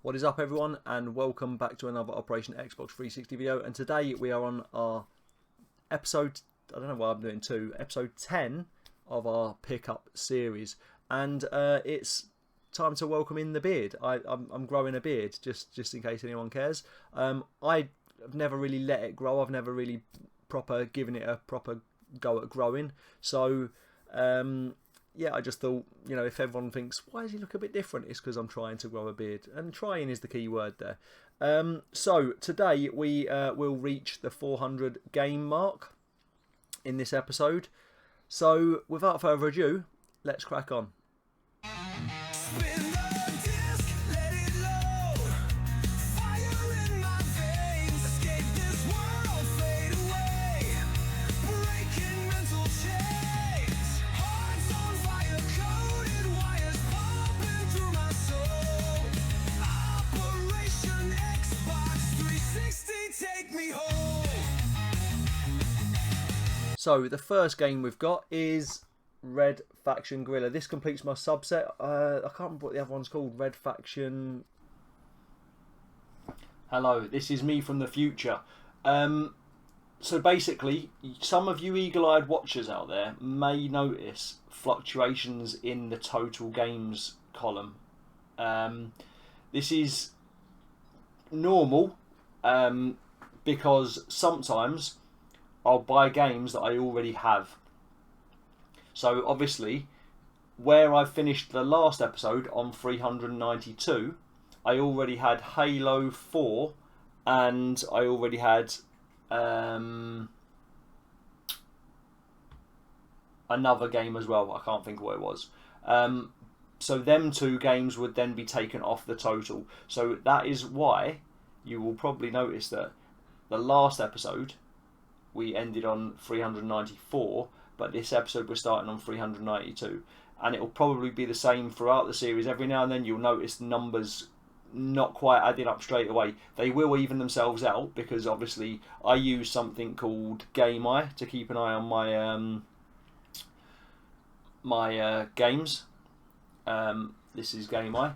What is up, everyone, and welcome back to another Operation Xbox 360 video. And today we are on our episode, I don't know why I'm doing two, episode 10 of our pickup series. And it's time to welcome in the beard. I'm growing a beard, just in case anyone cares. I've never really let it grow. I've never really given it a proper go at growing. So yeah, I just thought, you know, if everyone thinks, why does he look a bit different? It's because I'm trying to grow a beard. And trying is the key word there. So today we will reach the 400 game mark in this episode. So without further ado, let's crack on. So the first game we've got is Red Faction Guerrilla. This completes my subset. I can't remember what the other one's called. Red Faction. Hello, this is me from the future. So basically, some of you eagle-eyed watchers out there may notice fluctuations in the total games column. This is normal because sometimes I'll buy games that I already have. So obviously, where I finished the last episode on 392, I already had Halo 4 and I already had another game as well. I can't think what it was. So them two games would then be taken off the total. So that is why you will probably notice that the last episode we ended on 394, but this episode we're starting on 392, and it will probably be the same throughout the series. Every now and then you'll notice the numbers not quite adding up straight away. They will even themselves out because obviously I use something called GameEye to keep an eye on my games. This is GameEye,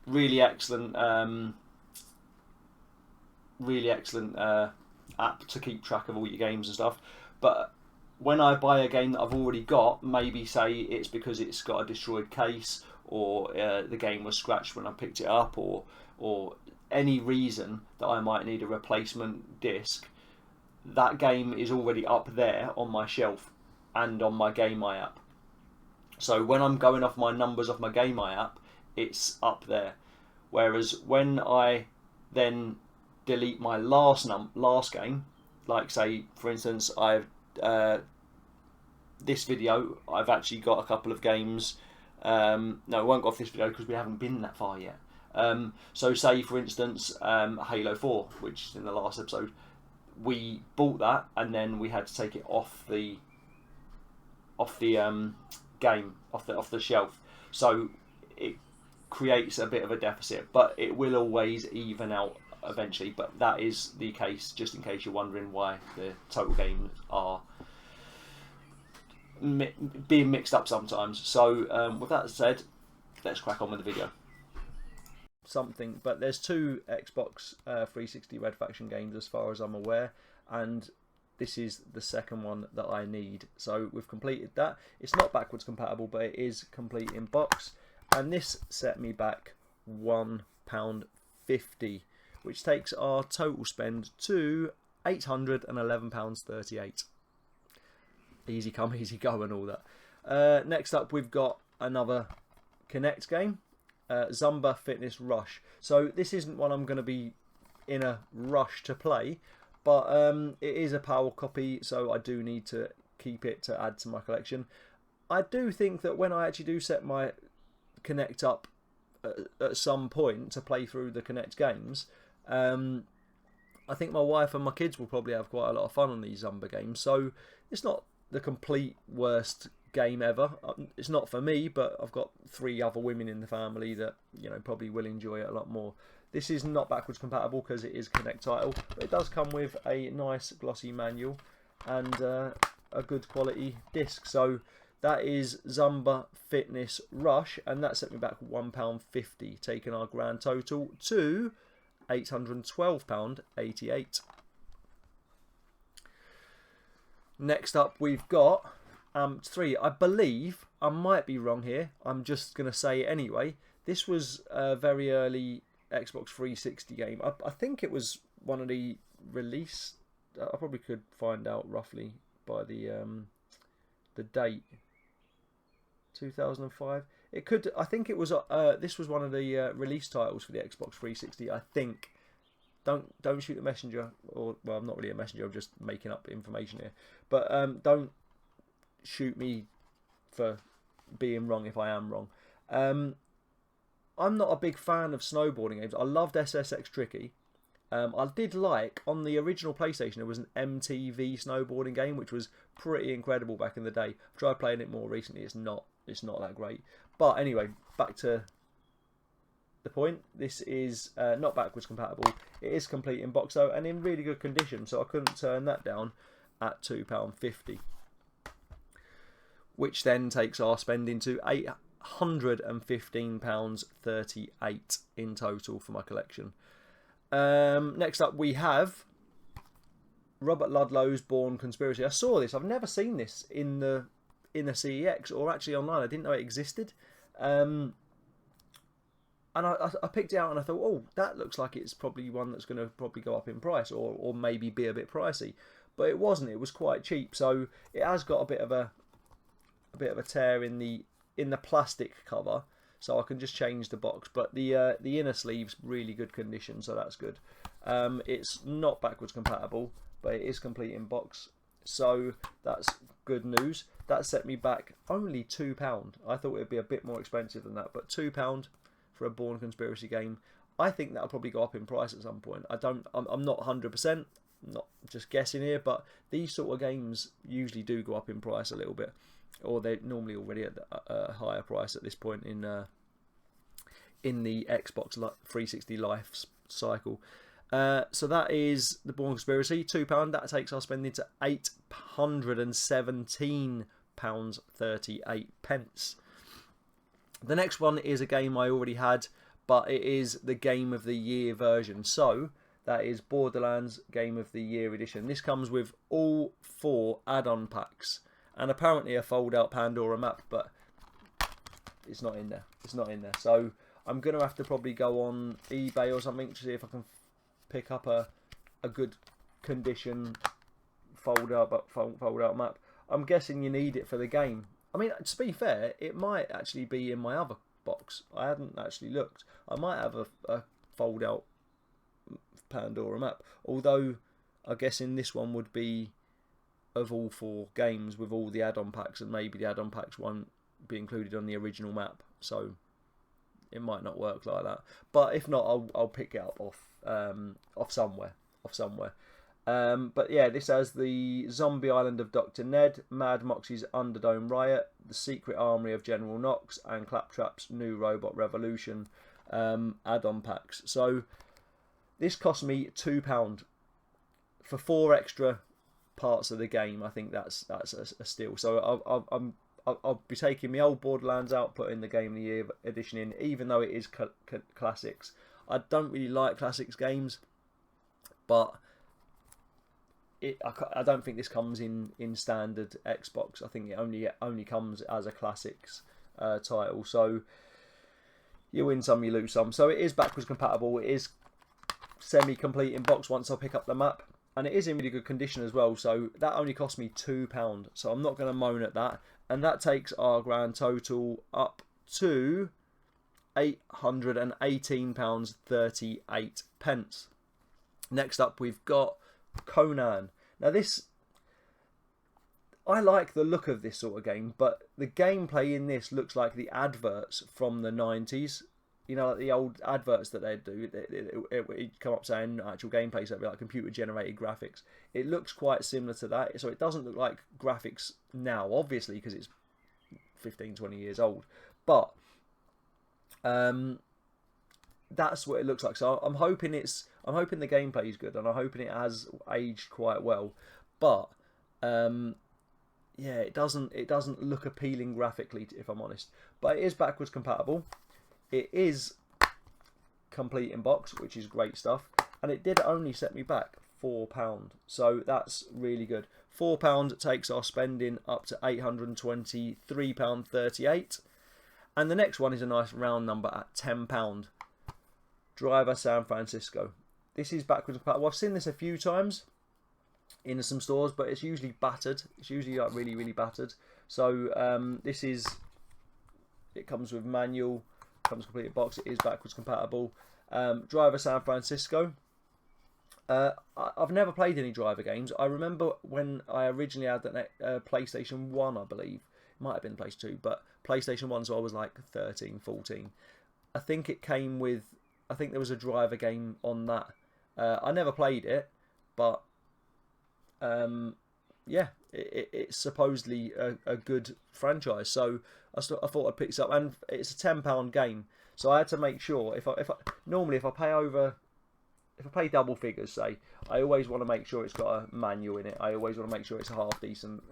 really excellent app to keep track of all your games and stuff. But when I buy a game that I've already got, maybe say it's because it's got a destroyed case, or the game was scratched when I picked it up, or any reason that I might need a replacement disc, that game is already up there on my shelf and on my GameEye app. So when I'm going off my numbers off my GameEye app, it's up there. Whereas when I then delete my last game, like say for instance I've this video I've actually got a couple of games. No, I won't go off this video because we haven't been that far yet. So say for instance Halo 4, which is in the last episode, we bought that and then we had to take it off the game, off the shelf. So it creates a bit of a deficit, but it will always even out eventually. But that is the case, just in case you're wondering why the total games are being mixed up sometimes. So with that said, let's crack on with the video. But there's two Xbox 360 Red Faction games as far as I'm aware, and this is the second one that I need. So we've completed that. It's not backwards compatible, but it is complete in box, and this set me back £1.50, which takes our total spend to £811.38. Easy come, easy go and all that. Next up we've got another Kinect game, Zumba Fitness Rush. So this isn't one I'm going to be in a rush to play, but it is a power copy, so I do need to keep it to add to my collection. I do think that when I actually do set my Kinect up at some point to play through the Kinect games, I think my wife and my kids will probably have quite a lot of fun on these Zumba games. So it's not the complete worst game ever. It's not for me, but I've got 3 other women in the family that, you know, probably will enjoy it a lot more. This is not backwards compatible because it is Kinect title, but it does come with a nice glossy manual and a good quality disc. So That is Zumba Fitness Rush, and that set me back £1.50, taking our grand total to £812.88. Next up, we've got Amped 3. I believe, I might be wrong here, I'm just going to say it anyway. This was a very early Xbox 360 game. I think it was one of the release. I probably could find out roughly by the date. 2005. It could. I think it was. This was one of the release titles for the Xbox 360. I think. Don't shoot the messenger. Or well, I'm not really a messenger. I'm just making up information here. But don't shoot me for being wrong if I am wrong. I'm not a big fan of snowboarding games. I loved SSX Tricky. I did like, on the original PlayStation, there was an MTV snowboarding game, which was pretty incredible back in the day. I've tried playing it more recently. It's not that great. But anyway, back to the point. This is not backwards compatible. It is complete in box though, and in really good condition, so I couldn't turn that down at £2.50. Which then takes our spending to £815.38 in total for my collection. Next up we have Robert Ludlow's Bourne Conspiracy. I saw this. I've never seen this in the CEX or actually online. I didn't know it existed. And I picked it out and I thought, oh, that looks like it's probably one that's going to probably go up in price or maybe be a bit pricey. But it wasn't. It was quite cheap. So it has got a bit of a tear in the plastic cover. So I can just change the box, but the inner sleeve's really good condition, so that's good. It's not backwards compatible, but it is complete in box, so that's good news. That set me back only £2. I thought it would be a bit more expensive than that, but £2 for a Bourne Conspiracy game. I think that'll probably go up in price at some point. I'm not 100%, not just guessing here, but these sort of games usually do go up in price a little bit. Or they're normally already at a higher price at this point in the Xbox 360 life cycle. So that is the Bourne Conspiracy, £2. That takes our spending to £817.38. The next one is a game I already had, but it is the Game of the Year version. So that is Borderlands Game of the Year edition. This comes with all 4 add-on packs. And apparently a fold-out Pandora map, but it's not in there. It's not in there. So I'm going to have to probably go on eBay or something to see if I can pick up a good condition fold-out map. I'm guessing you need it for the game. I mean, to be fair, it might actually be in my other box. I hadn't actually looked. I might have a fold-out Pandora map. Although, I guess in this one would be of all 4 games with all the add-on packs, and maybe the add-on packs won't be included on the original map, so it might not work like that. But if not, I'll pick it up off somewhere. But yeah, this has the Zombie Island of Dr. Ned, Mad Moxie's Underdome Riot, the Secret Armory of General Knox, and Claptrap's New Robot Revolution add-on packs. So this cost me £2 for 4 extra parts of the game. I think that's a steal. So I'll be taking my old Borderlands out, putting the Game of the Year edition in, even though it is classics. I don't really like classics games, but I don't think this comes in standard Xbox. I think it only comes as a classics title. So you win some, you lose some. So it is backwards compatible. It is semi-complete in box once I pick up the map. And it is in really good condition as well, so that only cost me £2. So I'm not going to moan at that. And that takes our grand total up to £818.38. Next up, we've got Conan. Now this, I like the look of this sort of game, but the gameplay in this looks like the adverts from the 90s. You know, like the old adverts that they'd do, it'd come up saying actual gameplay, so it'd be like computer-generated graphics. It looks quite similar to that, so it doesn't look like graphics now, obviously, because it's 15, 20 years old. But that's what it looks like. So I'm hoping the gameplay is good, and I'm hoping it has aged quite well. But yeah, it doesn't look appealing graphically, if I'm honest. But it is backwards compatible. It is complete in box, which is great stuff. And it did only set me back £4, so that's really good. £4 takes our spending up to £823.38. And the next one is a nice round number at £10. Driver San Francisco. This is backwards compatible. I've seen this a few times in some stores, but it's usually battered. It's usually like really, really battered. So it comes with manual, comes complete box. It is backwards compatible. Driver San Francisco. I've never played any driver games. I remember when I originally had that PlayStation 1, I believe. It might have been PlayStation 2, but PlayStation 1, so I was like 13, 14. I think it came with, I think there was a driver game on that. I never played it, but yeah, it's supposedly a good franchise. So I thought I'd pick this up, and it's a £10 game. So I had to make sure if I normally if I pay double figures, say, I always want to make sure it's got a manual in it. I always want to make sure it's a half decent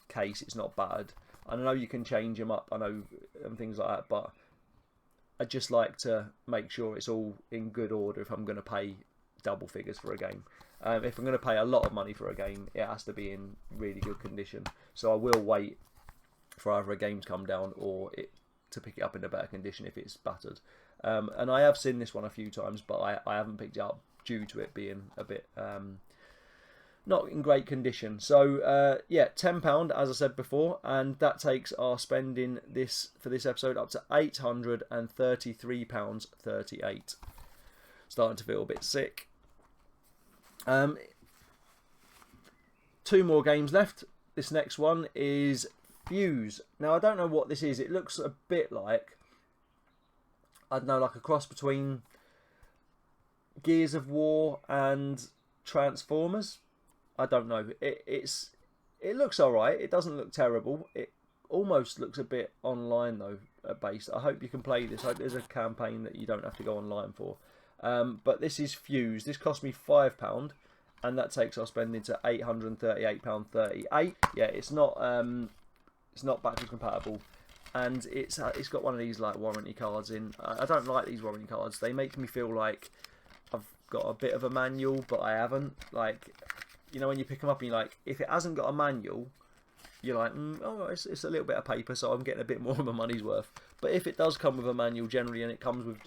case. It's not bad. I know you can change them up, I know, and things like that, but I just like to make sure it's all in good order if I'm going to pay double figures for a game. If I'm going to pay a lot of money for a game, it has to be in really good condition. So I will wait for either a game to come down or to pick it up in a better condition if it's battered. And I have seen this one a few times, but I haven't picked it up due to it being a bit not in great condition. So yeah, £10 as I said before, and that takes our spending for this episode up to £833.38. Starting to feel a bit sick. 2 more games left. This next one is Fuse. Now I don't know what this is. It looks a bit like, I don't know, like a cross between Gears of War and Transformers. I don't know. It looks alright. It doesn't look terrible. It almost looks a bit online though, based. I hope you can play this. I hope there's a campaign that you don't have to go online for. But this is Fuse. This cost me £5, and that takes our spending to £838.38. Yeah, it's not backwards compatible, and it's got one of these like warranty cards in. I don't like these warranty cards. They make me feel like I've got a bit of a manual, but I haven't. Like, you know, when you pick them up and you're like, if it hasn't got a manual, you're like, oh, it's a little bit of paper, so I'm getting a bit more of my money's worth. But if it does come with a manual generally, and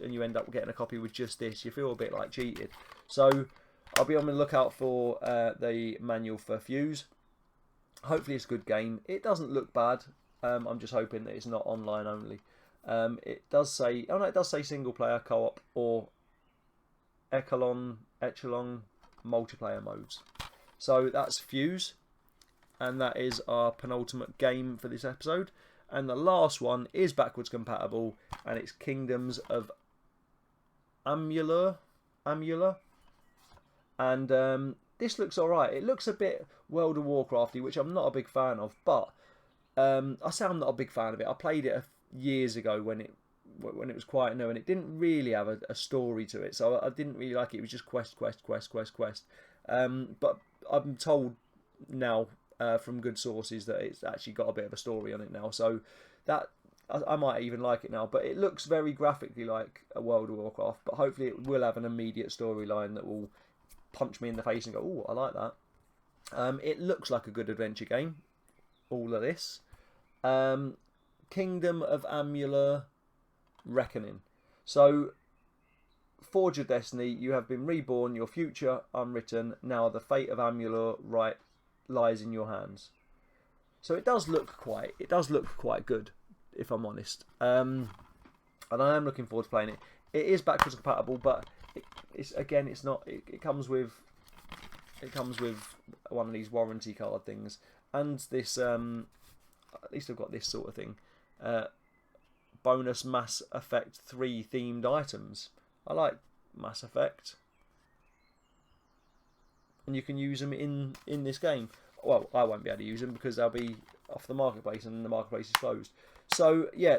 you end up getting a copy with just this, you feel a bit like cheated. So I'll be on the lookout for the manual for Fuse. Hopefully it's a good game. It doesn't look bad. I'm just hoping that it's not online only. It does say, oh no, it does say single player, co-op, or echelon multiplayer modes. So that's Fuse, and that is our penultimate game for this episode. And the last one is backwards compatible, and it's Kingdoms of Amalur. And this looks alright. It looks a bit World of Warcrafty, which I'm not a big fan of, but I say I'm not a big fan of it. I played it years ago when it was quite new, and it didn't really have a story to it, so I didn't really like it. It was just quest. But I'm told now from good sources that it's actually got a bit of a story on it now, so that I might even like it now. But it looks very graphically like a World of Warcraft, but hopefully it will have an immediate storyline that will punch me in the face and go, oh, I like that. It looks like a good adventure game, all of this. Kingdom of Amalur Reckoning. So, forge your destiny, you have been reborn, your future unwritten, now the fate of Amalur lies in your hands. So it does look quite good, if I'm honest. And I am looking forward to playing it. It is backwards compatible, but it's not. It comes with one of these warranty card things, and this at least I've got this sort of thing. Bonus Mass Effect 3 themed items. I like Mass Effect, and you can use them in this game. Well, I won't be able to use them because they'll be off the marketplace, and the marketplace is closed. So yeah,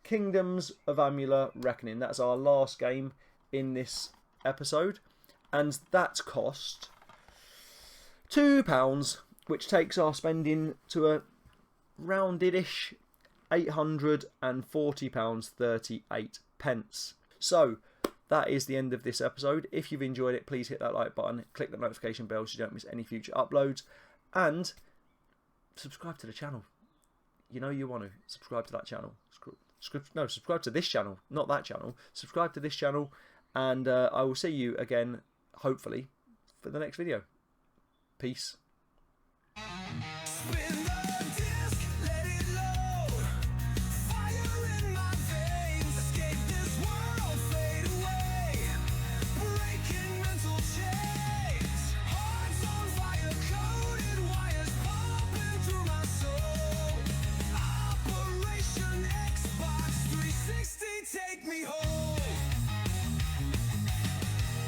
Kingdoms of Amalur Reckoning. That's our last game in this episode, and that cost £2. which takes our spending to a rounded-ish £840.38. So that is the end of this episode. If you've enjoyed it, please hit that like button, click the notification bell so you don't miss any future uploads, and subscribe to the channel. You know you want to subscribe to that channel. Subscribe to this channel, not that channel. Subscribe to this channel, and I will see you again, hopefully, for the next video. Peace.